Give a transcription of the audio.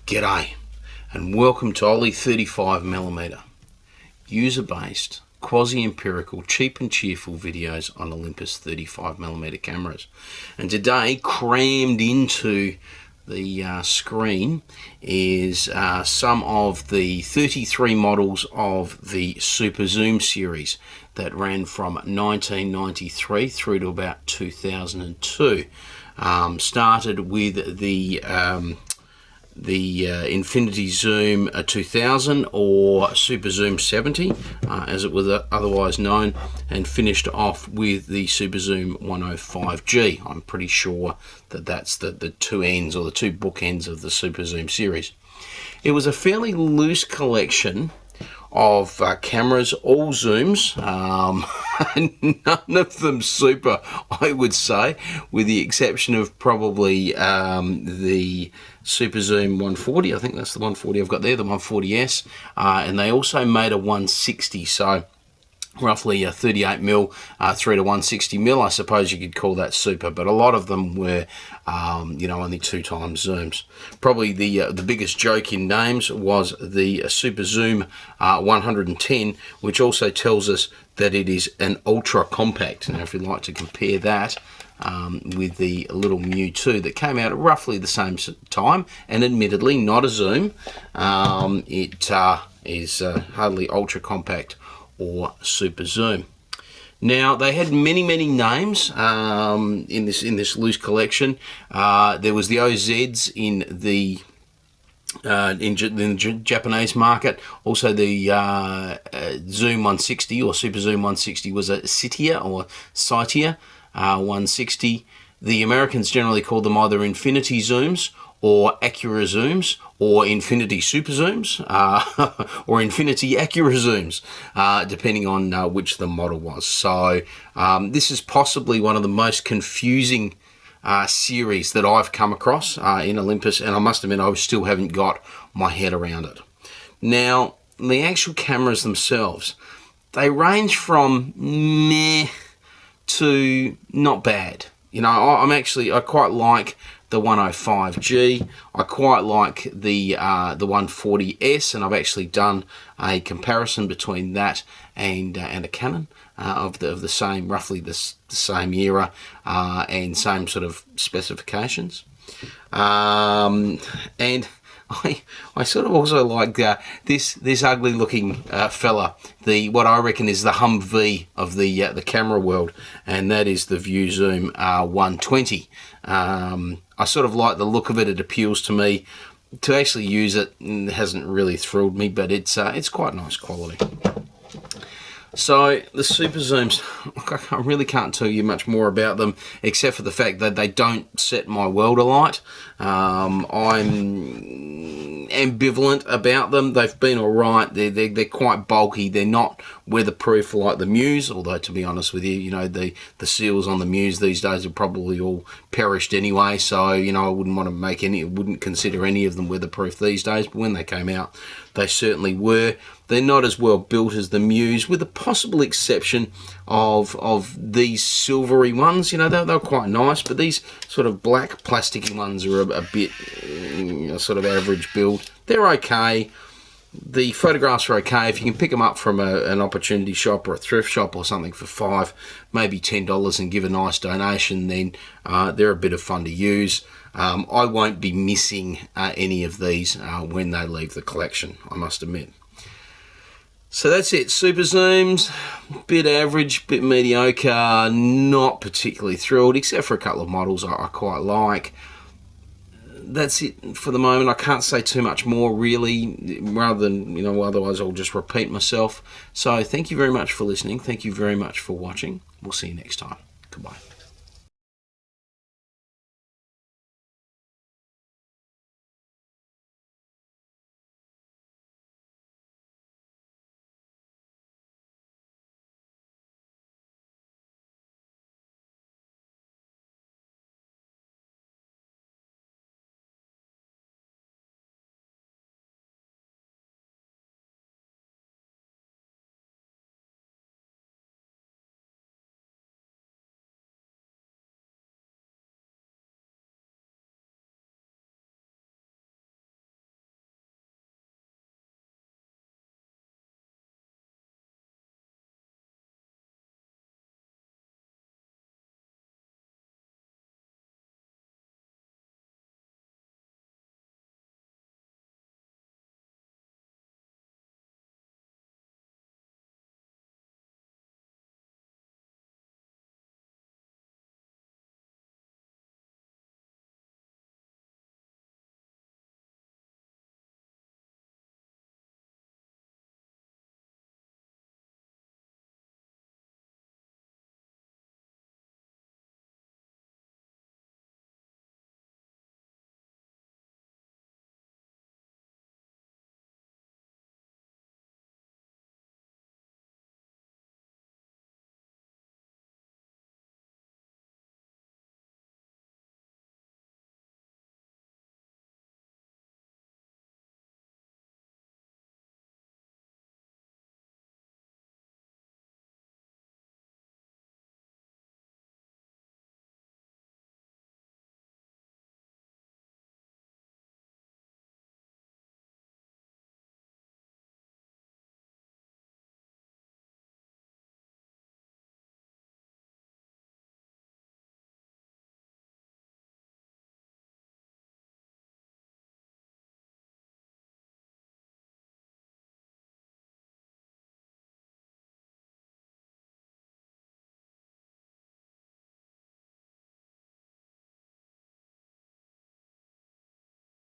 G'day and welcome to Oly35mm, user-based, quasi-empirical, cheap and cheerful videos on Olympus 35mm cameras. And today, crammed into the screen is some of the 33 models of the Superzoom series that ran from 1993 through to about 2002. Started with the Infinity Zoom 2000 or Superzoom 70 as it was otherwise known, and finished off with the Superzoom 105G. I'm pretty sure that that's the two ends, or the two bookends, of the Superzoom series. It was a fairly loose collection of cameras, all zooms, none of them super, I would say, with the exception of probably the Superzoom 140. I think that's the 140 I've got there, the 140S, and they also made a 160, so roughly a 38mm through to 160mm. I suppose you could call that super, but a lot of them were only 2x zooms. Probably the biggest joke in names was the Superzoom 110, which also tells us that it is an ultra compact. Now if you'd like to compare that with the little Mu 2 that came out at roughly the same time, and admittedly not a zoom, it is hardly ultra compact or super zoom. Now they had many names in this loose collection. There was the OZs in the Japanese market. Also the Zoom 160 or Superzoom 160 was a Citia or Citia 160. The Americans generally called them either Infinity Zooms or Accura Zooms, or Infinity Super Zooms, or Infinity Accura Zooms, depending on which the model was. So this is possibly one of the most confusing series that I've come across in Olympus, and I must admit I still haven't got my head around it. Now, the actual cameras themselves, they range from meh to not bad. You know, I quite like the 105G. I quite like the 140S, and I've actually done a comparison between that and a Canon of the same, roughly the same era and same sort of specifications. And I sort of also like this ugly looking fella, what I reckon is the Humvee of the camera world, and that is the ViewZoom 120. I sort of like the look of it. It appeals to me. To actually use it hasn't really thrilled me, but it's quite nice quality. So the Super Zooms, I really can't tell you much more about them, except for the fact that they don't set my world alight. I'm ambivalent about them. They've been alright. They're quite bulky. They're not weatherproof like the Muse, although to be honest with you, the seals on the Muse these days are probably all perished anyway, so I wouldn't consider any of them weatherproof these days, but when they came out they certainly were. They're not as well built as the Muse, with the possible exception of these silvery ones. They're quite nice, but these sort of black plasticky ones are a bit sort of average build. They're okay. The photographs are okay. If you can pick them up from an opportunity shop or a thrift shop or something for $5, maybe $10 and give a nice donation, then they're a bit of fun to use. I won't be missing any of these when they leave the collection, I must admit. So that's it. Super Zooms, bit average, bit mediocre, not particularly thrilled, except for a couple of models I quite like. That's it for the moment. I can't say too much more really, rather than, otherwise I'll just repeat myself. So thank you very much for listening. Thank you very much for watching. We'll see you next time. Goodbye.